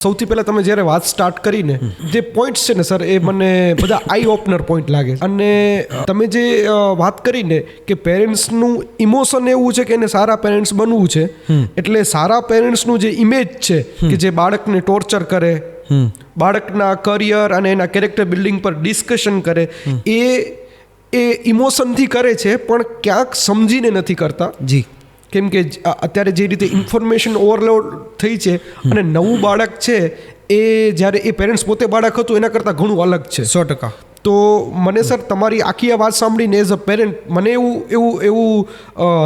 સૌથી પહેલાં તમે જ્યારે વાત સ્ટાર્ટ કરીને જે પોઈન્ટ્સ છે ને સર એ મને બધા આઈ ઓપનર પોઈન્ટ લાગે અને તમે જે વાત કરીને કે પેરેન્ટ્સનું ઇમોશન એવું છે કે એને સારા પેરેન્ટ્સ બનવું છે એટલે સારા પેરેન્ટ્સનું જે ઇમેજ છે કે જે બાળકને ટોર્ચર કરે, બાળકના કરિયર અને એના કેરેક્ટર બિલ્ડિંગ પર ડિસ્કશન કરે એ ઇમોશનથી કરે છે પણ ક્યાંક સમજીને નથી કરતા. જી, કેમ કે અત્યારે જે રીતે ઇન્ફોર્મેશન ઓવરલોડ થઈ છે અને નવું બાળક છે એ જ્યારે એ પેરેન્ટ્સ પોતે બાળક હતું એના કરતાં ઘણું અલગ છે. 100%. તો મને સર તમારી આખી આ વાત સાંભળીને એઝ અ પેરેન્ટ મને એવું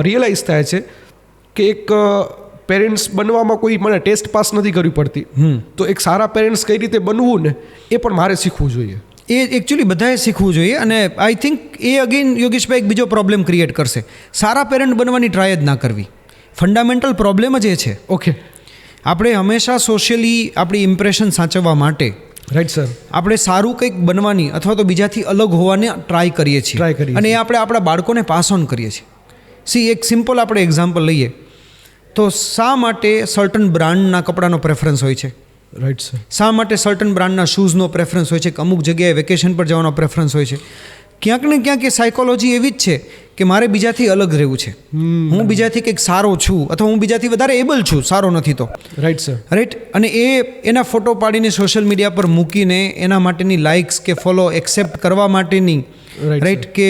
રિયલાઇઝ થાય છે કે એક પેરેન્ટ્સ બનવામાં કોઈ મને ટેસ્ટ પાસ નથી કરવી પડતી. તો એક સારા પેરેન્ટ્સ કઈ રીતે બનવું ને એ પણ મારે શીખવું જોઈએ. એ એકચ્યુઅલી બધાએ શીખવું જોઈએ અને આઈ થિંક એ અગેન યોગેશભાઈ એક બીજો પ્રોબ્લેમ ક્રિએટ કરશે. સારા પેરેન્ટ બનવાની ટ્રાય જ ના કરવી. ફંડામેન્ટલ પ્રોબ્લેમ જ એ છે. ઓકે, આપણે હંમેશા સોશિયલી આપણી ઇમ્પ્રેશન સાચવવા માટે રાઈટ સર, આપણે સારું કંઈક બનવાની અથવા તો બીજાથી અલગ હોવાને ટ્રાય કરીએ છીએ અને એ આપણે આપણા બાળકોને પાસ ઓન કરીએ છીએ. સી, એક સિમ્પલ આપણે એક્ઝામ્પલ લઈએ તો શા માટે સર્ટન બ્રાન્ડના કપડાનો પ્રેફરન્સ હોય છે? Right sir. શા માટે સર્ટન બ્રાન્ડના શૂઝનો પ્રેફરન્સ હોય છે કે અમુક જગ્યાએ વેકેશન પર જવાનો પ્રેફરન્સ હોય છે? ક્યાંક ને ક્યાંક એ સાયકોલોજી એવી જ છે કે મારે બીજાથી અલગ રહેવું છે. હું બીજાથી કંઈક સારો છું અથવા હું બીજાથી વધારે એબલ છું, સારો નથી તો. Right sir. રાઈટ. અને એના ફોટો પાડીને સોશિયલ મીડિયા પર મૂકીને એના માટેની લાઇક્સ કે ફોલો એક્સેપ્ટ કરવા માટેની રાઈટ કે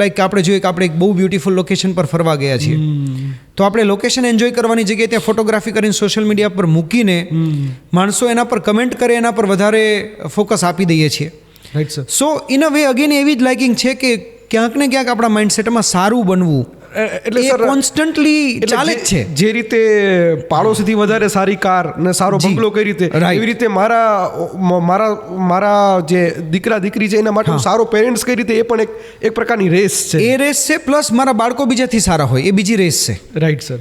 લાઈક આપણે જોઈએ કે આપણે એક બહુ બ્યુટીફુલ લોકેશન પર ફરવા ગયા છીએ તો આપણે લોકેશન એન્જોય કરવાની જગ્યાએ ત્યાં ફોટોગ્રાફી કરીને સોશિયલ મીડિયા પર મૂકીને માણસો એના પર કમેન્ટ કરે એના પર વધારે ફોકસ આપી દઈએ છીએ. Right sir. So in a way again એવી જ લાઇકિંગ છે કે ક્યાંક ને ક્યાંક આપણા માઇન્ડસેટમાં સારું બનવું એટલે સર કોન્સ્ટન્ટલી ચાલે જ છે. જે રીતે પાડોશીથી વધારે સારી કાર ને સારો બંગલો કઈ રીતે, એવી રીતે મારા જે દીકરા દીકરી છે એના માટે સારો પેરેન્ટ્સ કઈ રીતે, એ પણ એક પ્રકારની રેસ છે. એ રેસ છે પ્લસ મારા બાળકો બીજાથી સારા હોય એ બીજી રેસ છે. Right sir.